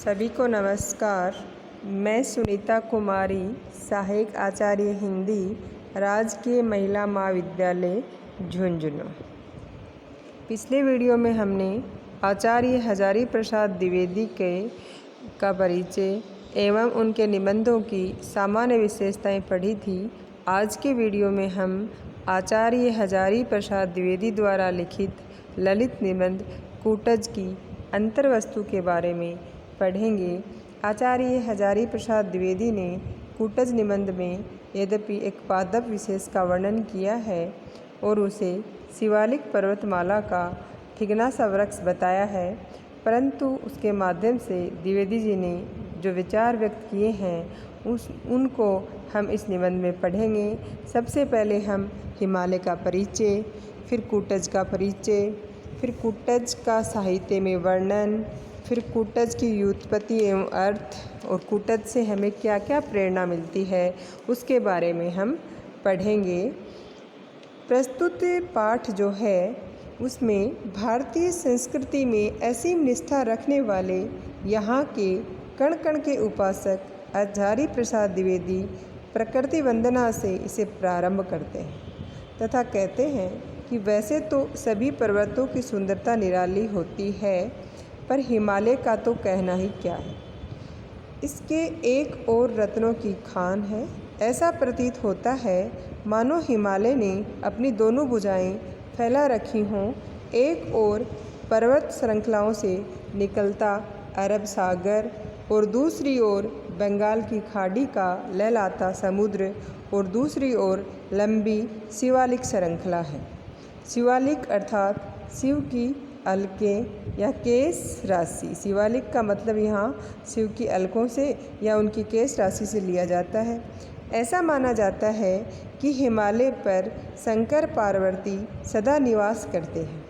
सभी को नमस्कार। मैं सुनीता कुमारी, सहायक आचार्य हिंदी, राजकीय महिला महाविद्यालय झुंझुनू। पिछले वीडियो में हमने आचार्य हजारी प्रसाद द्विवेदी का परिचय एवं उनके निबंधों की सामान्य विशेषताएं पढ़ी थी। आज के वीडियो में हम आचार्य हजारी प्रसाद द्विवेदी द्वारा लिखित ललित निबंध कूटज की अंतर्वस्तु के बारे में पढ़ेंगे। आचार्य हजारी प्रसाद द्विवेदी ने कूटज निबंध में यद्यपि एक पादप विशेष का वर्णन किया है और उसे शिवालिक पर्वतमाला का ठिगना सा वृक्ष बताया है, परंतु उसके माध्यम से द्विवेदी जी ने जो विचार व्यक्त किए हैं उनको हम इस निबंध में पढ़ेंगे। सबसे पहले हम हिमालय का परिचय, फिर कूटज का परिचय, फिर कूटज का साहित्य में वर्णन, फिर कूटज की व्युत्पत्ति एवं अर्थ और कूटज से हमें क्या क्या प्रेरणा मिलती है उसके बारे में हम पढ़ेंगे। प्रस्तुत पाठ जो है उसमें भारतीय संस्कृति में असीम निष्ठा रखने वाले यहाँ के कण कण के उपासक हजारी प्रसाद द्विवेदी प्रकृति वंदना से इसे प्रारंभ करते हैं तथा कहते हैं कि वैसे तो सभी पर्वतों की सुंदरता निराली होती है, पर हिमालय का तो कहना ही क्या है। इसके एक और रत्नों की खान है। ऐसा प्रतीत होता है मानो हिमालय ने अपनी दोनों भुजाएं फैला रखी हों। एक और पर्वत श्रृंखलाओं से निकलता अरब सागर और दूसरी ओर बंगाल की खाड़ी का लहलाता समुद्र और दूसरी ओर लंबी शिवालिक श्रृंखला है। शिवालिक अर्थात शिव की अलकें या केश राशि। शिवालिक का मतलब यहाँ शिव की अलकों से या उनकी केश राशि से लिया जाता है। ऐसा माना जाता है कि हिमालय पर शंकर पार्वती सदा निवास करते हैं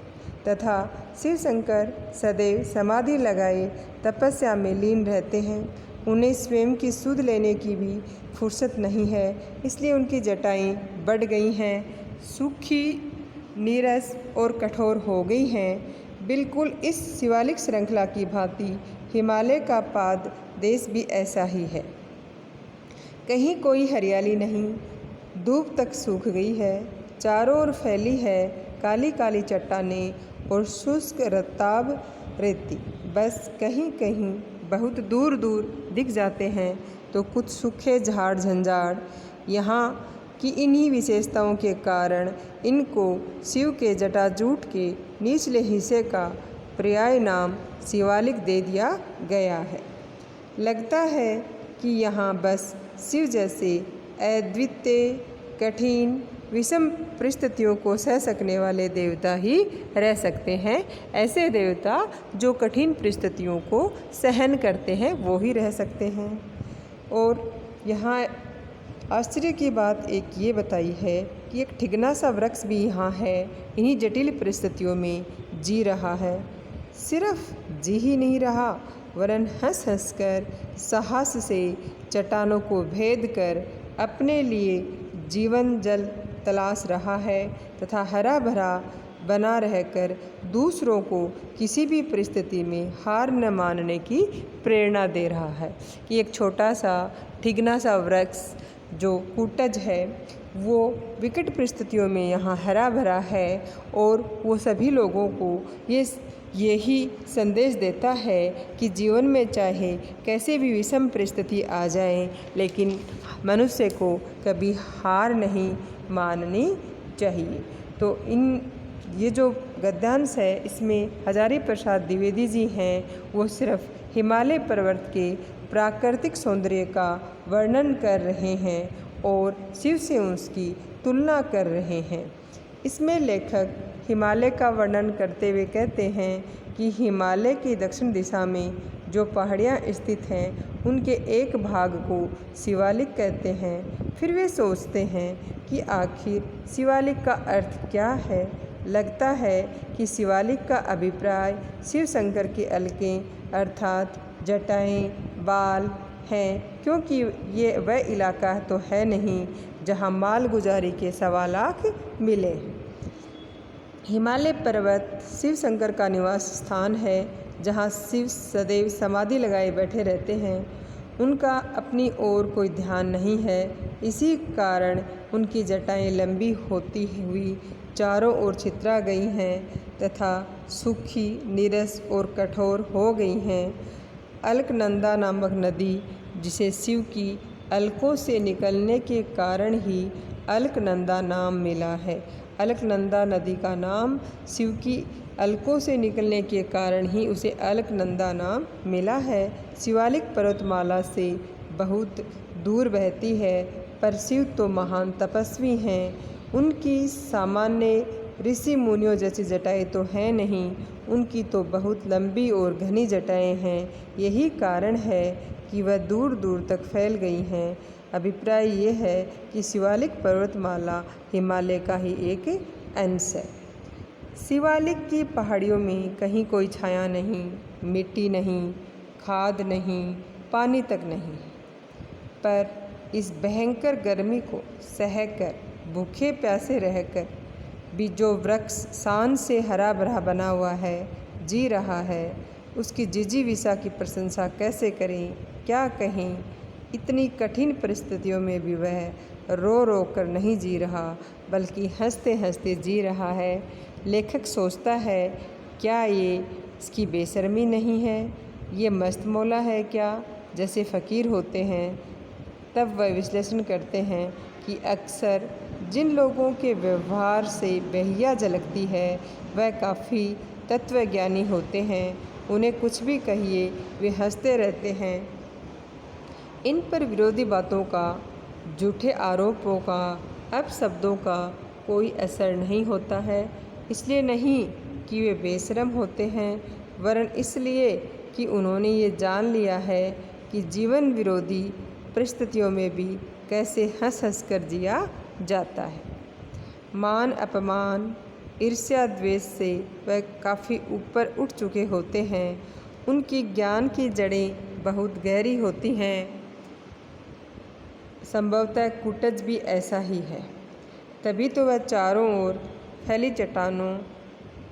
तथा शिव शंकर सदैव समाधि लगाए तपस्या में लीन रहते हैं। उन्हें स्वयं की सुध लेने की भी फुर्सत नहीं है, इसलिए उनकी जटाएं बढ़ गई हैं, सूखी, नीरस और कठोर हो गई हैं। बिल्कुल इस शिवालिक श्रृंखला की भांति हिमालय का पाद देश भी ऐसा ही है। कहीं कोई हरियाली नहीं, धूप तक सूख गई है, चारों ओर फैली है काली काली चट्टानें और शुष्क रताब रेती। बस कहीं कहीं बहुत दूर दूर दिख जाते हैं तो कुछ सूखे झाड़ झंझाड़। यहाँ कि इन्हीं विशेषताओं के कारण इनको शिव के जटाजूट के निचले हिस्से का पर्याय नाम शिवालिक दे दिया गया है। लगता है कि यहाँ बस शिव जैसे अद्वितीय, कठिन, विषम परिस्थितियों को सह सकने वाले देवता ही रह सकते हैं। ऐसे देवता जो कठिन परिस्थितियों को सहन करते हैं वो ही रह सकते हैं। और यहाँ आश्चर्य की बात एक ये बताई है कि एक ठिगना सा वृक्ष भी यहाँ है, इन्हीं जटिल परिस्थितियों में जी रहा है। सिर्फ जी ही नहीं रहा वरन हंस हंस कर साहस से चट्टानों को भेद कर अपने लिए जीवन जल तलाश रहा है तथा हरा भरा बना रहकर दूसरों को किसी भी परिस्थिति में हार न मानने की प्रेरणा दे रहा है। कि एक छोटा सा ठिगना सा वृक्ष जो कूटज है वो विकट परिस्थितियों में यहाँ हरा भरा है और वो सभी लोगों को यही संदेश देता है कि जीवन में चाहे कैसे भी विषम परिस्थिति आ जाए, लेकिन मनुष्य को कभी हार नहीं माननी चाहिए। तो ये जो गद्यांश है इसमें हजारी प्रसाद द्विवेदी जी हैं वो सिर्फ हिमालय पर्वत के प्राकृतिक सौंदर्य का वर्णन कर रहे हैं और शिव से उसकी तुलना कर रहे हैं। इसमें लेखक हिमालय का वर्णन करते हुए कहते हैं कि हिमालय की दक्षिण दिशा में जो पहाड़ियाँ स्थित हैं उनके एक भाग को शिवालिक कहते हैं। फिर वे सोचते हैं कि आखिर शिवालिक का अर्थ क्या है। लगता है कि शिवालिक का अभिप्राय शिव शंकर की अलकें अर्थात जटाएं, बाल हैं, क्योंकि ये वह इलाका तो है नहीं जहाँ मालगुजारी के सवा लाख मिले। हिमालय पर्वत शिव शंकर का निवास स्थान है, जहाँ शिव सदैव समाधि लगाए बैठे रहते हैं। उनका अपनी ओर कोई ध्यान नहीं है, इसी कारण उनकी जटाएं लंबी होती हुई चारों ओर छितरा गई हैं तथा सूखी, नीरस और कठोर हो गई हैं। अलकनंदा नामक नदी, जिसे शिव की अलकों से निकलने के कारण ही अलकनंदा नाम मिला है। अलकनंदा नदी का नाम शिव की अलकों से निकलने के कारण ही उसे अलकनंदा नाम मिला है। शिवालिक पर्वतमाला से बहुत दूर बहती है, पर शिव तो महान तपस्वी हैं। उनकी सामान्य ऋषि मुनियों जैसी जटाएं तो हैं नहीं, उनकी तो बहुत लंबी और घनी जटाएं हैं। यही कारण है कि वह दूर दूर तक फैल गई हैं। अभिप्राय ये है कि शिवालिक पर्वतमाला हिमालय का ही एक अंश है। शिवालिक की पहाड़ियों में कहीं कोई छाया नहीं, मिट्टी नहीं, खाद नहीं, पानी तक नहीं, पर इस भयंकर गर्मी को सहकर, भूखे प्यासे रहकर भी जो वृक्ष शान से हरा भरा बना हुआ है, जी रहा है, उसकी जिजीविषा की प्रशंसा कैसे करें, क्या कहें। इतनी कठिन परिस्थितियों में भी वह रो रो कर नहीं जी रहा, बल्कि हंसते हंसते जी रहा है। लेखक सोचता है, क्या ये इसकी बेशर्मी नहीं है, ये मस्त मौला है क्या, जैसे फ़कीर होते हैं। तब वह विश्लेषण करते हैं कि अक्सर जिन लोगों के व्यवहार से बेहिया झलकती है, वह काफ़ी तत्वज्ञानी होते हैं। उन्हें कुछ भी कहिए, वे हंसते रहते हैं। इन पर विरोधी बातों का, झूठे आरोपों का, अपशब्दों का कोई असर नहीं होता है। इसलिए नहीं कि वे बेशर्म होते हैं, वरन इसलिए कि उन्होंने ये जान लिया है कि जीवन विरोधी परिस्थितियों में भी कैसे हंस हंस कर जिया जाता है। मान अपमान, ईर्ष्या द्वेष से वह काफ़ी ऊपर उठ चुके होते हैं। उनकी ज्ञान की जड़ें बहुत गहरी होती हैं। संभवतः कुटज भी ऐसा ही है, तभी तो वह चारों ओर फैली चट्टानों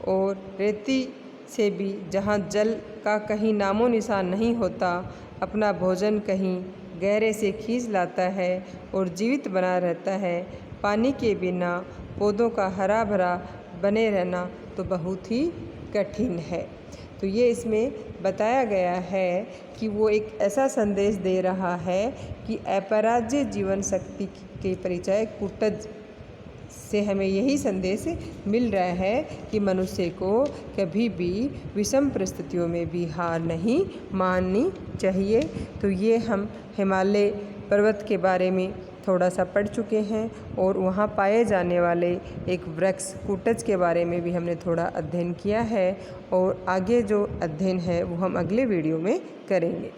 और रेती से भी, जहाँ जल का कहीं नामो निशान नहीं होता, अपना भोजन कहीं गहरे से खींच लाता है और जीवित बना रहता है। पानी के बिना पौधों का हरा भरा बने रहना तो बहुत ही कठिन है। तो ये इसमें बताया गया है कि वो एक ऐसा संदेश दे रहा है कि अपराज्य जीवन शक्ति के परिचय कुटज से हमें यही संदेश मिल रहा है कि मनुष्य को कभी भी विषम परिस्थितियों में भी हार नहीं माननी चाहिए। तो ये हम हिमालय पर्वत के बारे में थोड़ा सा पढ़ चुके हैं और वहाँ पाए जाने वाले एक वृक्ष कुटज के बारे में भी हमने थोड़ा अध्ययन किया है, और आगे जो अध्ययन है वो हम अगले वीडियो में करेंगे।